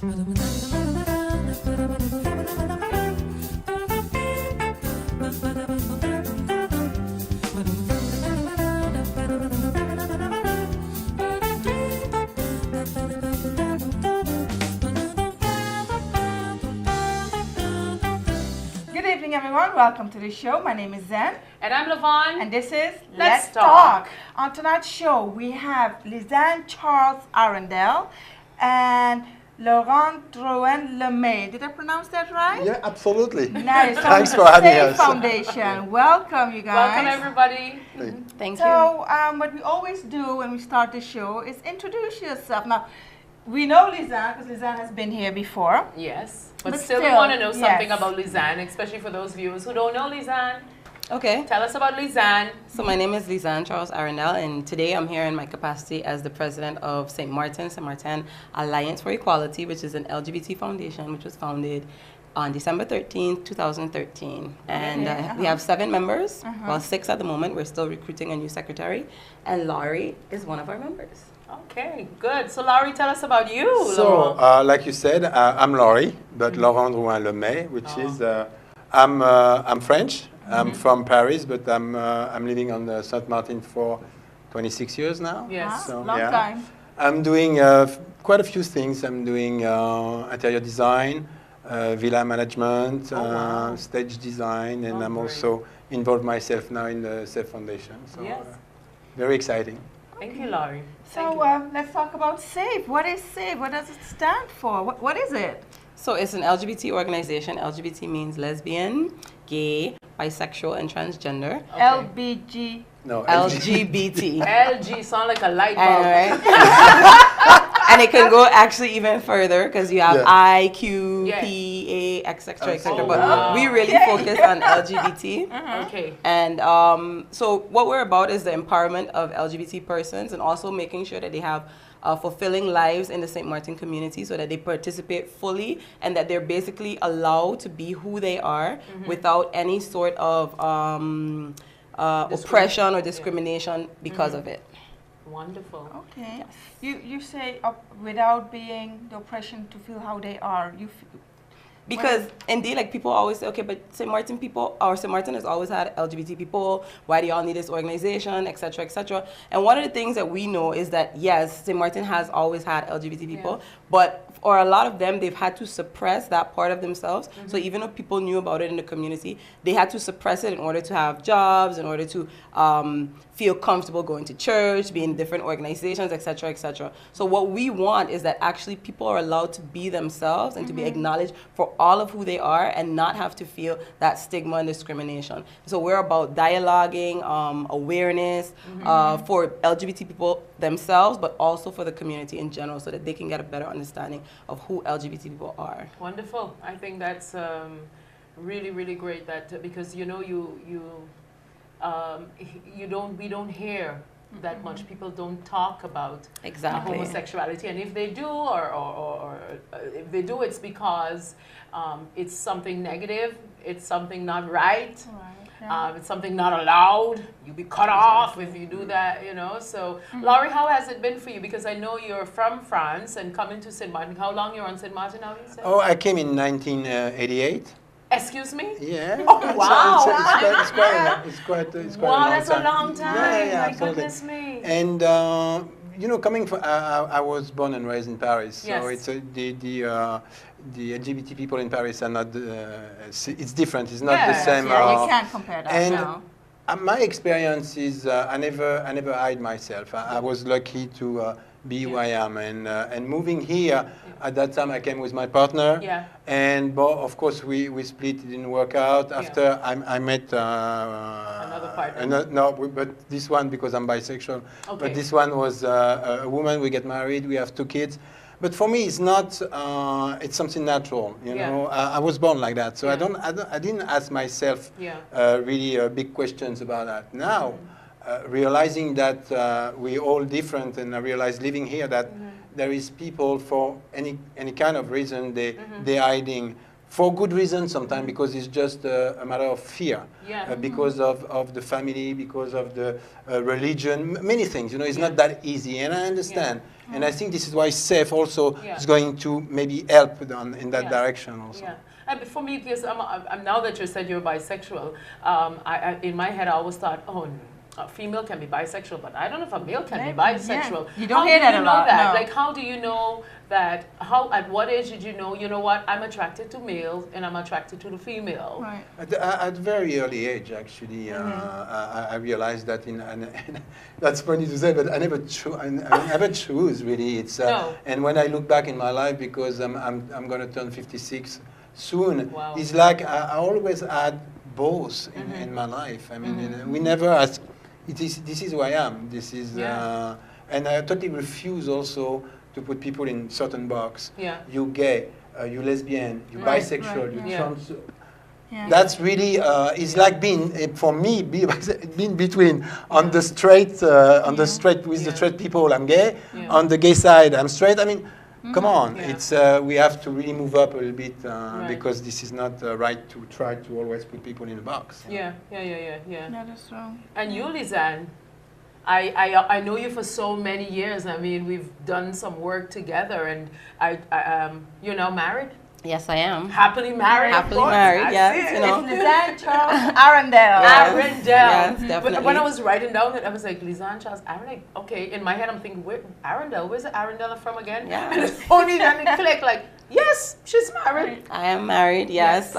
Good evening, everyone. Welcome to the show. My name is Zen. And I'm La-Vaun. And this is Let's Talk. On tonight's show, we have Lisanne Charles Arundel and Laurent Drouin Lemay. Did I pronounce that right? Yeah, absolutely. Nice. Thanks for having S.A.F.E us. Foundation. Welcome, you guys. Welcome, everybody. Thank you. So, what we always do when we start the show is introduce yourself. Now, we know Lisanne because Lisanne has been here before. Yes. But But still, we still, want to know something yes. about Lisanne, especially for those viewers who don't know Lisanne. Okay. Tell us about Lisanne. So my name is Lisanne Charles Arundel, and today I'm here in my capacity as the president of St. Martin Alliance for Equality, which is an LGBT foundation, which was founded on December 13th, 2013. And we have 7 members, well, 6 at the moment. We're still recruiting a new secretary, and Laurie is one of our members. Okay, good. So, Laurie, tell us about you. So, like you said, I'm Laurie, but Laurent Drouin Lemay, which is, I'm French. I'm from Paris, but I'm living on Saint Martin for 26 years now. Yes. Wow, long time. I'm doing quite a few things. I'm doing interior design, villa management, stage design, and I'm great. also involved myself now in the S.A.F.E Foundation. So, Yes. very exciting. Thank you, Laurie. So, let's talk about S.A.F.E. What is S.A.F.E? What does it stand for? What is it? So it's an LGBT organization. LGBT means lesbian, gay, bisexual, and transgender. LBG. No, LGBT. LG sound like a light bulb. All right. And it can go actually even further because you have Yeah. I, Q, Yeah. P, A, etc., etc. Oh, But wow. we really focus on LGBT. Okay. And so what we're about is the empowerment of LGBT persons and also making sure that they have fulfilling lives in the St. Martin community so that they participate fully and that they're basically allowed to be who they are without any sort of oppression or discrimination because of it. Wonderful. Okay. You say without being the oppression to feel how they are. Because indeed, like people always say, okay, but St. Martin people, or St. Martin has always had LGBT people. Why do y'all need this organization, et cetera, et cetera? And one of the things that we know is that yes, St. Martin has always had LGBT people, but for a lot of them, they've had to suppress that part of themselves. So even though people knew about it in the community, they had to suppress it in order to have jobs, in order to feel comfortable going to church, be in different organizations, et cetera, et cetera. So what we want is that actually people are allowed to be themselves and to be acknowledged for all of who they are and not have to feel that stigma and discrimination. So we're about dialoguing, awareness for LGBT people themselves, but also for the community in general so that they can get a better understanding of who LGBT people are. Wonderful. I think that's really, really great. That because you know we don't hear that much. People don't talk about Exactly. homosexuality, and if they do, or if they do, it's because it's something negative. It's something not right. It's something not allowed. You'll be cut off if you do that, you know. So, Laurie, how has it been for you? Because I know you're from France and coming to St. Martin. How long you're on St. Martin now, you said? Oh, I came in 1988. Excuse me? Yeah. Oh, wow. It's quite a Wow, long that's time. a long time. Yeah, My absolutely. goodness me. And you know, coming from, I was born and raised in Paris, so Yes. it's the LGBT people in Paris are not. It's different. It's not the same. Yeah, you can't compare that. and No. my experience is I never hide myself. I was lucky to be who I am, and moving here at that time I came with my partner. Yeah. And of course we split. It didn't work out. After I met Another partner. No, but this one because I'm bisexual. Okay. But this one was a woman. We get married. We have 2 kids. But for me, it's not. It's something natural, you know. I was born like that, so I didn't ask myself really big questions about that. Now, realizing that we're all different, and I realize living here that there is people for any kind of reason they're hiding for good reasons sometimes, because it's just a matter of fear, because of the family, because of the religion, many things. It's not that easy, and I understand. And I think this is why S.A.F. also is going to maybe help in that direction also. Yeah. And for me, because I'm now that you said you're bisexual, in my head I always thought, oh, a female can be bisexual, but I don't know if a male can be bisexual. You don't hear that a lot. No. Like, how do you know that? At what age did you know? You know what? I'm attracted to males, and I'm attracted to the female. Right. At very early age, actually, I realized that. And that's funny to say, but I never choose really. It's no. And when I look back in my life, because I'm going to turn 56 soon, wow. it's like I always had both in my life. I mean, we never ask. This is who I am. This is, and I totally refuse also to put people in certain box. Yeah. You gay, you lesbian, you bisexual, you trans. Yeah. That's really it's like being for me being between on the straight the straight with the straight people I'm gay, on the gay side I'm straight. I mean, come on, it's we have to really move up a little bit because this is not right to try to always put people in a box. Yeah. That is wrong. And you, Lisanne, I know you for so many years. I mean, we've done some work together, and you're now married. Yes, I am. Happily married. Happily married, yes. It's Lisanne Charles Arundel. Arundel. Yes, definitely. But when I was writing down it, I was like, Lisanne Charles Arundel. Okay, in my head, I'm thinking, Arundel, where's the Arundel from again? Yeah. And it's only then it clicked, like, yes, she's married. I am married, yes.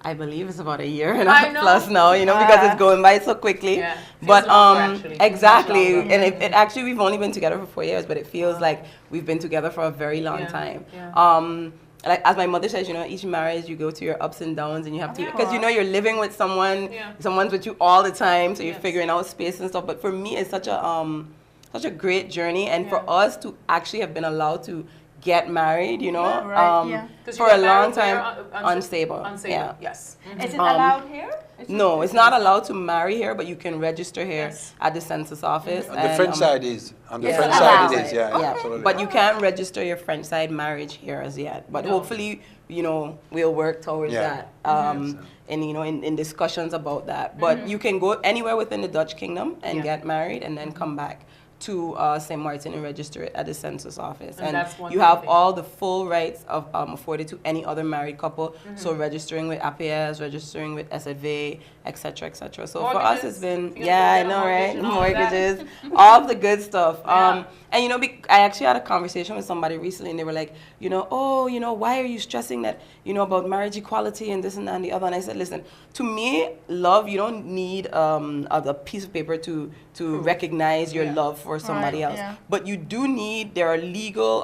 I believe it's about a year and I know. plus now, because it's going by so quickly. Yeah. But longer, exactly, and it actually we've only been together for 4 years, but it feels like we've been together for a very long time. Yeah. Like as my mother says, each marriage you go to your ups and downs, and you have to, because you're living with someone, someone's with you all the time, so you're figuring out space and stuff. But for me, it's such a great journey, and for us to actually have been allowed to get married, for a long time, unstable. Unstable, yes. Is it allowed here? No, it's not allowed to marry here, but you can register here at the census office. On the French side is. On the Yes. French Allowed. side it is, yeah, absolutely. But you can't register your French side marriage here as yet. But hopefully, we'll work towards that. And in discussions about that. But you can go anywhere within the Dutch kingdom and get married, and then come back to St. Martin and register it at the census office. And you have all the full rights of afforded to any other married couple. So registering with APS, registering with S.A.F.E, etc., etc. So for us, it's been, I know, right? Mortgages, all the good stuff. And I actually had a conversation with somebody recently, and they were like, why are you stressing that, about marriage equality and this and that and the other? And I said, listen, to me, love, you don't need a piece of paper to recognize your love for somebody else. But you do need, there are legal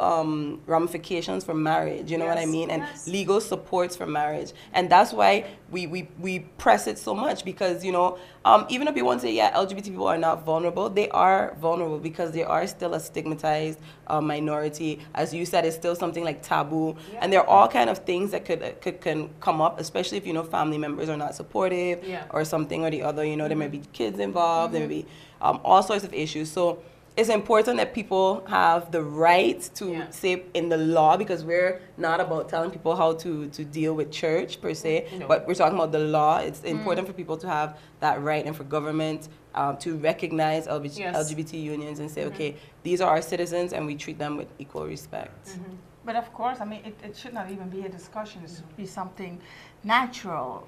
ramifications for marriage, you know what I mean? And legal supports for marriage. And that's why we press it so much, because, even if you want to say, LGBT people are not vulnerable, they are vulnerable because they are still a stigmatized minority. As you said, it's still something like taboo. And there are all kind of things that can come up, especially if, family members are not supportive or something or the other. There may be kids involved, there may be all sorts of issues. So it's important that people have the right to say in the law, because we're not about telling people how to deal with church per se, but we're talking about the law. It's important for people to have that right, and for government to recognize LGBT unions and say, okay, these are our citizens and we treat them with equal respect. But of course, I mean, it should not even be a discussion. It should be something natural.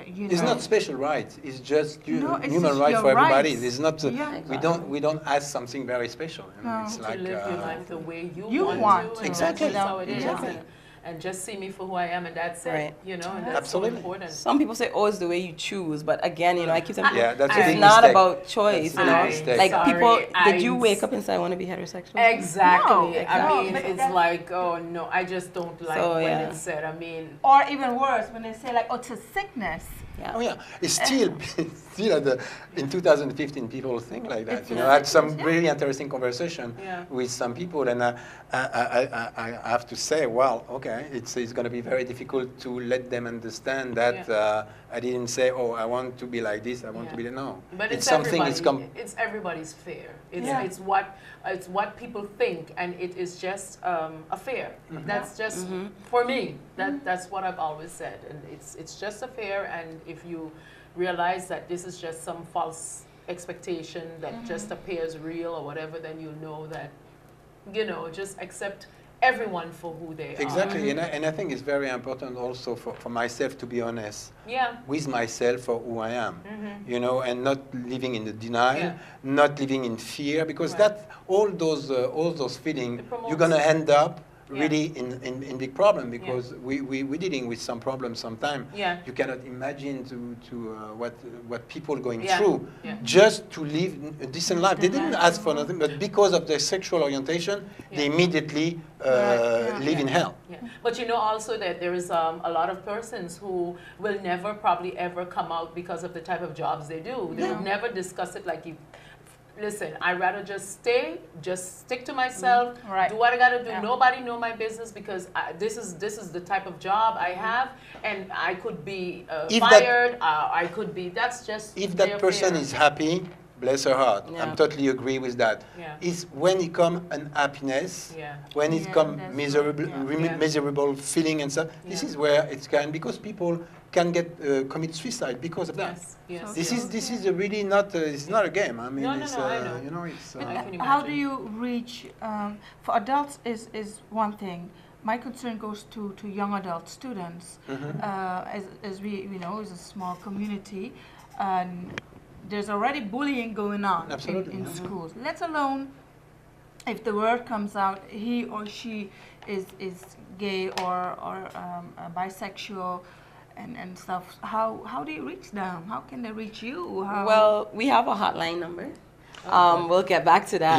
It's not special rights. It's just it's human just rights for everybody. rights. It's not. Exactly. We don't ask something very special. No. It's like to live your life the way you want to. to. Exactly. That's how it is. Exactly. And just see me for who I am, and that's it. Right. And that's Absolutely. so important. Some people say, it's the way you choose, but again, I keep saying, that's a it's big not mistake. about choice, That's a big mistake. Like Sorry, people, did you wake up and say, I want to be heterosexual? Exactly. No, I mean, but it's that's- like, oh no, I just don't like when it's said. I mean, or even worse, when they say like, it's a sickness. Yeah. Oh yeah, it's still in 2015 people think like that. I had some really interesting conversation with some people, and I have to say, well, okay, it's going to be very difficult to let them understand that I didn't say, oh, I want to be like this, I want to be like, no. But it's something. It's everybody's fear. It's what people think, and it is just a fear. That's just for me. That's what I've always said, and it's just a fear. And if you realize that this is just some false expectation that just appears real or whatever, then you know that, just accept everyone for who they are. Exactly, and I think it's very important also for myself to be honest with myself for who I am, and not living in the denial, not living in fear, because that all those feelings, you're gonna end up really in big problem, because we're dealing with some problems sometimes. You cannot imagine what people going through just to live a decent life. They didn't ask for nothing, but because of their sexual orientation, they immediately live in hell. But also that there is a lot of persons who will never probably ever come out because of the type of jobs they do. They would never discuss it like you. Listen, I'd rather just stick to myself, do what I gotta do. Nobody know my business, because this is the type of job I have, and I could be fired. I could be. That's just. If that person is happy, bless her heart. I'm totally agree with that. It's when it comes unhappiness, when it comes miserable feeling and stuff. This is where it's kind, because people can commit suicide because of that. Yes. This is really not. It's not a game. I mean, No, it's I know. it's. I can imagine. How do you reach? For adults is one thing. My concern goes to young adult students. As we know, it's a small community, and there's already bullying going on in schools. Let alone if the word comes out, he or she is gay or bisexual. And stuff. How do you reach them? How can they reach you? Well, we have a hotline number. We'll get back to that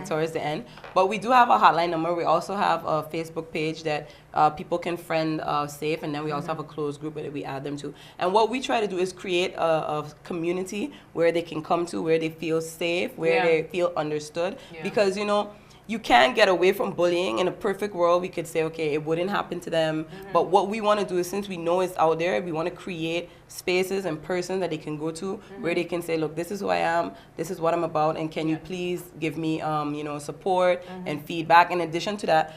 towards the end. But we do have a hotline number. We also have a Facebook page that people can friend S.A.F E, and then we also have a closed group that we add them to. And what we try to do is create a community where they can come to, where they feel safe, where they feel understood. Because, you can't get away from bullying. In a perfect world, we could say, okay, it wouldn't happen to them. But what we want to do is, since we know it's out there, we want to create spaces and persons that they can go to where they can say, look, this is who I am, this is what I'm about, and can you please give me, support and feedback. In addition to that,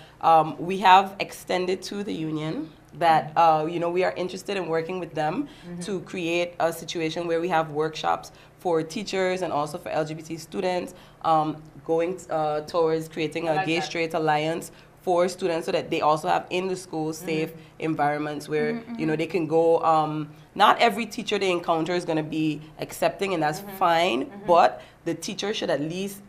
we have extended to the union that, we are interested in working with them to create a situation where we have workshops for teachers and also for LGBT students, going towards creating a gay straight alliance for students, so that they also have in the school safe environments where they can go. Not every teacher they encounter is going to be accepting, and that's fine, but the teacher should at least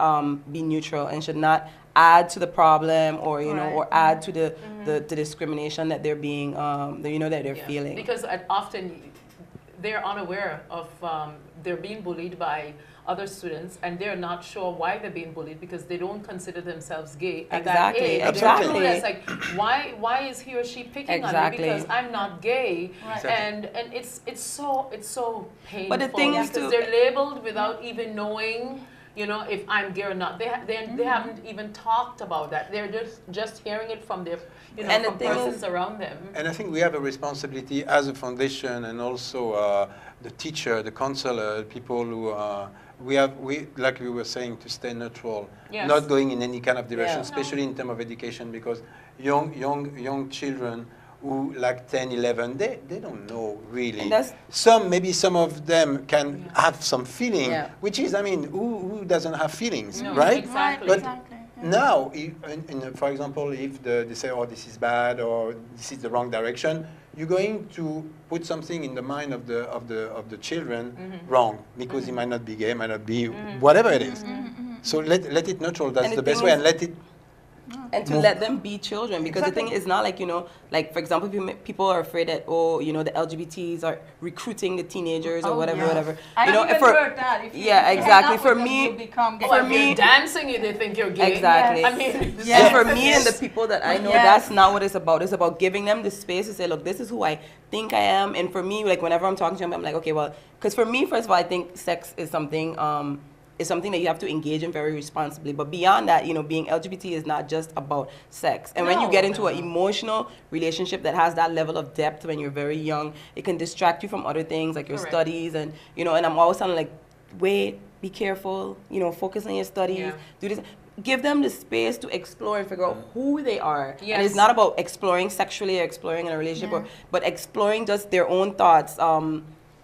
be neutral and should not add to the problem, or or add to the discrimination that they're being that they're feeling. Because often they're unaware of they're being bullied by other students, and they're not sure why they're being bullied, because they don't consider themselves gay at that age. Exactly. It's like, why is he or she picking on me because I'm not gay? And it's so painful. But the thing is, because they're labeled without even knowing, if I'm gay or not. They haven't even talked about that. They're just hearing it from their from persons around them. And I think we have a responsibility as a foundation, and also the teacher, the counselor, people who we like we were saying, to stay neutral, not going in any kind of direction, especially in terms of education, because young children who like 10, 11, they don't know really. Maybe some of them can have some feeling, which is, who doesn't have feelings, right? Exactly. But now, for example, if they say, oh, this is bad, or this is the wrong direction, you're going to put something in the mind of the children wrong, because he might not be gay, might not be whatever it is. So let it neutral. That's the best way, and let it And to let them be children, because the thing is not like, you know, like for example, people are afraid that, oh, you know, the LGBTs are recruiting the teenagers or whatever, whatever. I you know, even heard that. If you, exactly. For me, for me, dancing, they think you're gay. Exactly. I mean, and for me and the people that I know, that's not what it's about. It's about giving them the space to say, look, this is who I think I am. And for me, like whenever I'm talking to them, I'm like, okay, well, because for me, first of all, I think sex is something that you have to engage in very responsibly. But beyond that, you know, being LGBT is not just about sex. And when you get into an emotional relationship that has that level of depth when you're very young, it can distract you from other things like your studies. And, you know, and I'm always telling like, wait, be careful, you know, focus on your studies, do this. Give them the space to explore and figure out who they are. Yes. And it's not about exploring sexually or exploring in a relationship, but exploring just their own thoughts,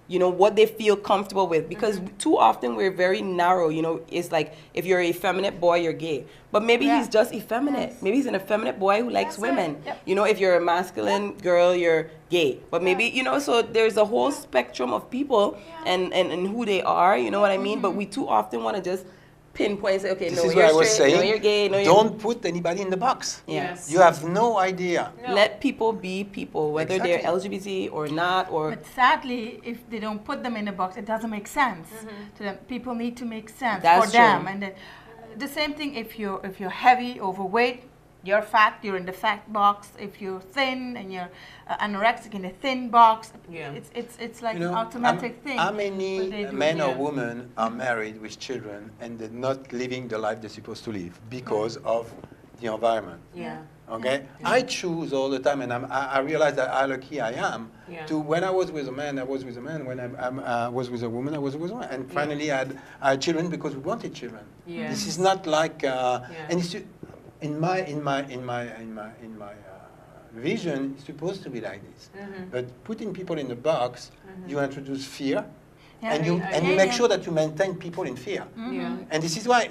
you know, what they feel comfortable with. Because too often we're very narrow, you know, it's like if you're a effeminate boy, you're gay. But maybe he's just effeminate. Maybe he's an effeminate boy who likes women. You know, if you're a masculine girl, you're gay. But maybe, you know, so there's a whole spectrum of people and who they are, you know what I mean? But we too often want to just pinpoint and say, okay, this no, is you're what I was straight, saying. no, you're gay, no, don't put anybody in the box. Yes. You have no idea. No. Let people be people, whether they're LGBT or not. But sadly, if they don't put them in a box, it doesn't make sense to them. People need to make sense for them. And then, the same thing if you're heavy, overweight, you're fat, you're in the fat box. If you're thin and you're anorexic, in the thin box, it's like an automatic thing. How many men or women are married with children and they're not living the life they're supposed to live because of the environment? Okay? I choose all the time, and I realize that how lucky I am to, when I was with a man, I was with a man. When I was with a woman, I was with a woman. And finally I had children because we wanted children. This is not like, and it's, in my vision, it's supposed to be like this. But putting people in a box, you introduce fear, and you make sure that you maintain people in fear. And this is why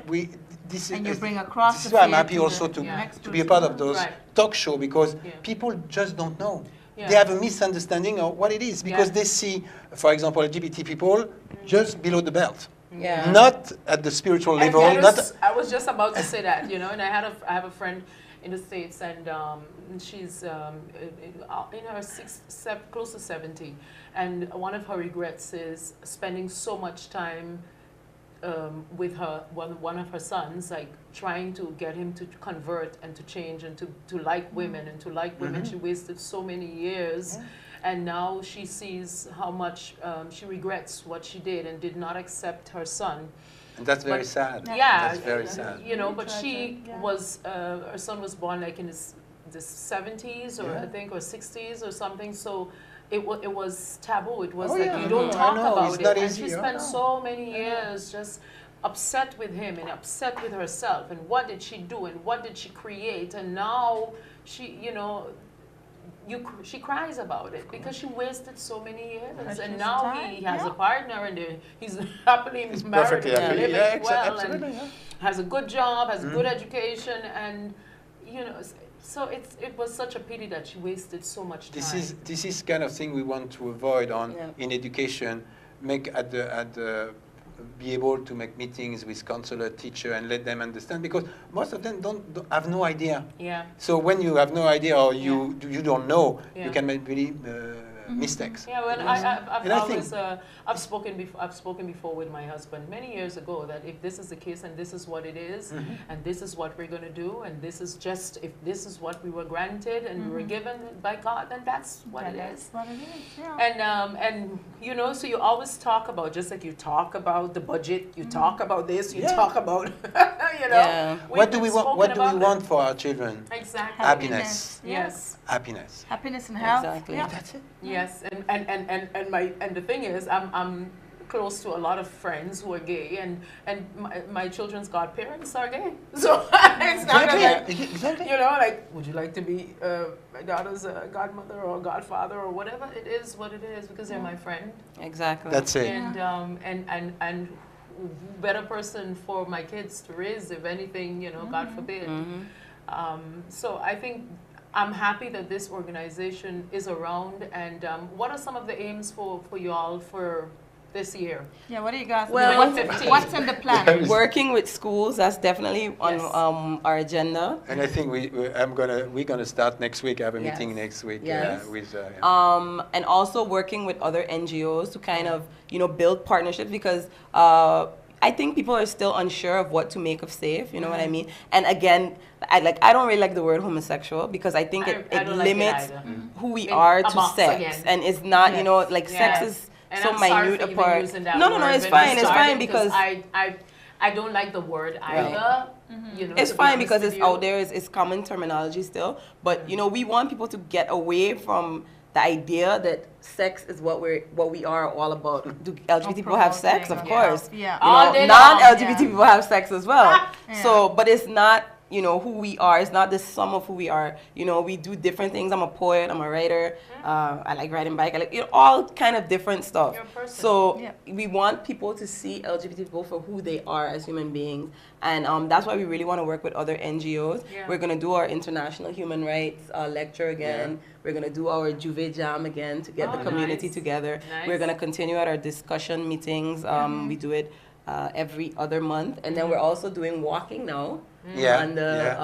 this is why I'm happy also to be a part of those talk show, because people just don't know. They have a misunderstanding of what it is, because they see, for example, LGBT people just below the belt. Not at the spiritual level. I was just about to say that, you know, and I have a friend in the States, and she's in her close to 70, and one of her regrets is spending so much time with one of her sons, like trying to get him to convert and to change and to like women and to like women. She wasted so many years. And now she sees how much she regrets what she did and did not accept her son. And that's very sad. Yeah, that's very sad. You know, but she was, her son was born like in the 70s or I think, or 60s or something. So it was taboo. It was like you don't talk about it. And she spent so many years just upset with him and upset with herself. And what did she do and what did she create? And now she, you know, she cries about it because she wasted so many years, and now he has a partner, and he's happily married and living well, and has a good job, has a good education, and you know, so it was such a pity that she wasted so much time. This is kind of thing we want to avoid in education. Make be able to make meetings with counselor, teacher, and let them understand, because most of them don't have no idea. So when you have no idea or you don't know, you can make really mistakes. Yeah, well, I've spoken before with my husband many years ago that if this is the case and this is what it is, and this is what we're going to do, and this is just, if this is what we were granted and we were given by God, then that's what it is. And you know, so you always talk about, just like you talk about the budget, you talk about this, you talk about, you know. What do we want for our children? Exactly. Happiness. Yes. Happiness. Happiness and health. Exactly. That's it. Yes, and the thing is, I'm close to a lot of friends who are gay, and my children's godparents are gay. So it's not like, you know, like, would you like to be my daughter's godmother or godfather or whatever? It is what it is, because they're my friend. Exactly. That's it. And better person for my kids to raise, if anything, you know, God forbid. So I think I'm happy that this organization is around. And what are some of the aims for you all for this year? Yeah, what do you guys? Well, what's in the plan? Working with schools, that's definitely on Yes. our agenda. And I think we're gonna start next week. I have a Yes. meeting next week Yes. with. And also working with other NGOs to kind of, build partnerships because I think people are still unsure of what to make of S.A.F E, you know what I mean? And again, I don't really like the word homosexual because I think it limits who we are to sex. Again. And it's not, sex is and so I'm minute sorry for apart. even using that No, word it's fine. It's fine because I don't like the word either. Right. It's fine because it's out there. It's common terminology still. But we want people to get away from the idea that sex is what we are all about. Do LGBT people have sex? Of course. Yeah. Non-LGBT people have sex as well. Yeah. So, but it's not who we are. It's not the sum of who we are. We do different things. I'm a poet. I'm a writer. I like riding bike. I like all kind of different stuff. You're a person. So we want people to see LGBT people for who they are as human beings, and that's why we really want to work with other NGOs. Yeah. We're gonna do our International Human Rights lecture again. Yeah. We're gonna do our Juve Jam again to get the community together. Nice. We're gonna continue at our discussion meetings. We do it every other month, and then we're also doing walking now. On the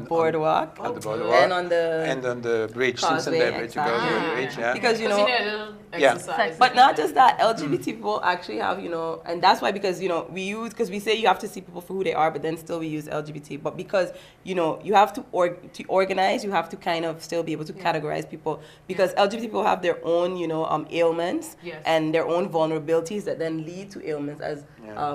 boardwalk. On the boardwalk. And on the bridge, Simpson Bay Bridge, to go to the bridge, Because, exercise. But not just that, LGBT people actually have, and that's why, because, because we say you have to see people for who they are, but then still we use LGBT. But because, you have to organize, you have to kind of still be able to categorize people. Because LGBT people have their own, ailments and their own vulnerabilities that then lead to ailments, as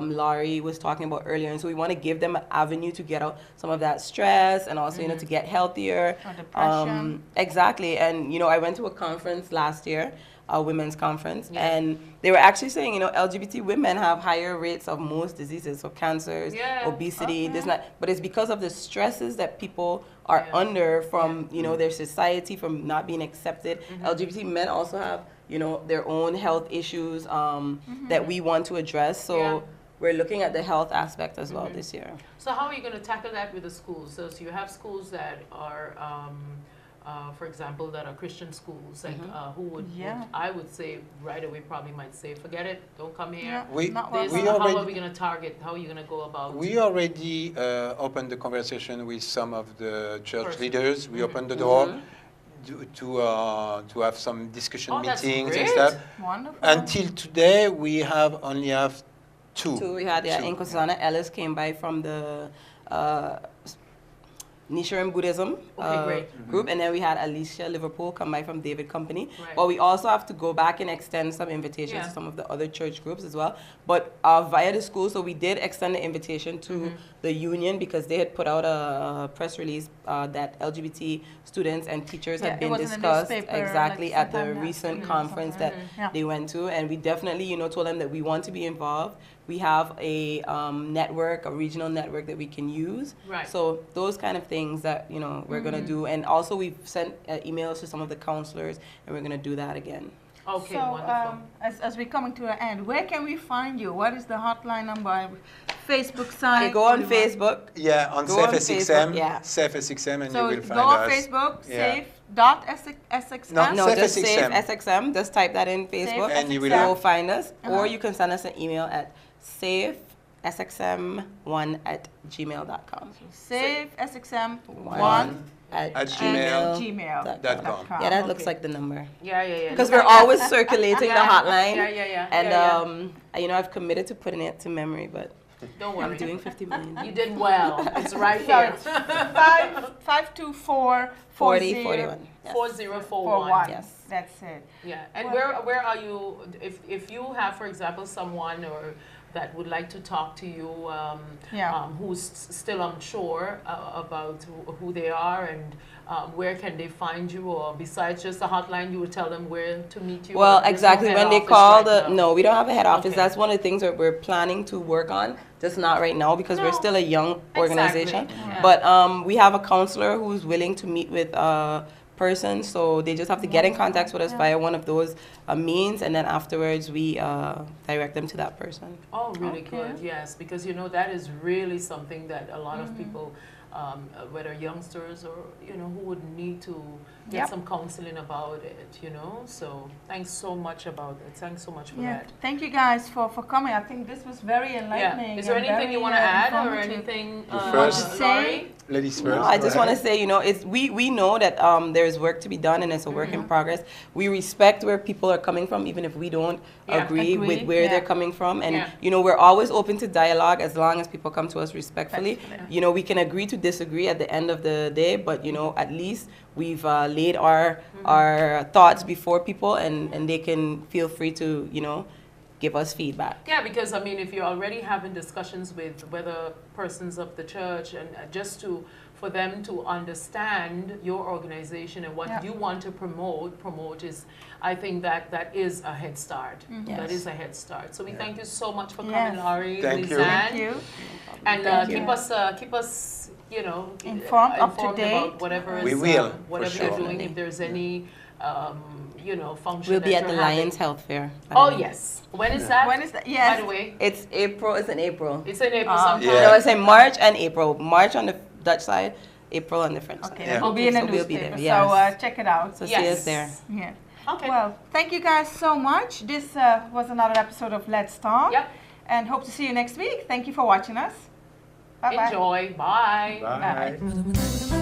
Laurie was talking about earlier. And so we want to give them an avenue to get out some of that stress and also, to get healthier. Or depression. Exactly. And, I went to a conference last year, a women's conference, and they were actually saying, LGBT women have higher rates of most diseases, so cancers, obesity, but it's because of the stresses that people are under from, their society, from not being accepted. LGBT men also have, their own health issues that we want to address. So we're looking at the health aspect as well this year. So how are you going to tackle that with the schools? So you have schools that are, for example, that are Christian schools, like who would, I would say right away probably might say, forget it, don't come here. How are we going to target? How are you going to go about? We already opened the conversation with some of the church leaders. We opened the door. To have some discussion meetings and stuff. Wonderful. Until today, we only have two. We had, Inko Susanna Ellis came by from the Nichiren Buddhism group, and then we had Alicia Liverpool come by from David Company. Right. But we also have to go back and extend some invitations to some of the other church groups as well. But via the school, so we did extend the invitation to the union because they had put out a press release that LGBT students and teachers had been discussed exactly at the recent conference that they went to, and we definitely told them that we want to be involved. We have a network, a regional network that we can use. Right. So those kind of things that we're gonna do, and also we've sent emails to some of the counselors, and we're gonna do that again. Okay, so, wonderful. As we're coming to an end, where can we find you? What is the hotline number? Facebook site? Okay, go on Facebook. Yeah, on S.A.F.E, S.A.F.E, and you will find us. So go on Facebook, S.A.F.E.SXM. No, just S.A.F.E, just type that in Facebook, and you will find us. Or you can send us an email at S.A.F.E.SXM1@gmail.com. S.A.F.E.SXM1 at gmail.com. Yeah, that looks like the number. Yeah. Because we're always circulating the hotline. And I've committed to putting it to memory, but don't worry. I'm doing 50 million. You did well. It's right here. 524 4041. 4041. Yes. That's it. Yeah. And where are you if you have, for example, someone or that would like to talk to you who's still unsure about who they are and where can they find you, or besides just the hotline, you would tell them where to meet you? Well, exactly. When they call no, we don't have a head office. That's one of the things that we're planning to work on, just not right now because we're still a young organization. Yeah. But we have a counselor who's willing to meet with person, so they just have to get in contact with us via one of those means, and then afterwards we direct them to that person. Oh, really good, yes, because that is really something that a lot of people whether youngsters or, you know, who would need to get some counseling about it, you know. So thanks so much about it. Thanks so much for that. Thank you guys for coming. I think this was very enlightening. Is there anything you want to add or anything, Laurie? Ladies first. No, I just want to say, you know, we know that there's work to be done and it's a work in progress. We respect where people are coming from, even if we don't agree with where they're coming from. And, you know, we're always open to dialogue as long as people come to us respectfully. You know, we can agree to disagree at the end of the day, but, you know, at least we've laid our thoughts before people and they can feel free to, you know, give us feedback. Yeah, because I mean, if you're already having discussions with whether persons of the church and just for them to understand your organization and what you want to promote is, I think that is a head start. That is a head start. So we thank you so much for coming, Laurie. Thank you. Thank you. And keep us, you know, informed up to date about whatever is, we will, whatever for you're sure. doing. If there's any, you know, function. We'll be that at the you're having. Lions Health Fair. Oh yes. When is that? When is that? Yes. By the way, It's April. It's in April. it's in April sometime. Yeah. No, it's in March and April. March on the Dutch side, April on the French side. Okay, Yeah. we'll be in the So we'll be newspaper. there, yes. So check it out. So see us there. Yeah. Okay. Well, thank you guys so much. This was another episode of Let's Talk. Yep. And hope to see you next week. Thank you for watching us. Bye-bye. Enjoy. Bye. Bye. Bye.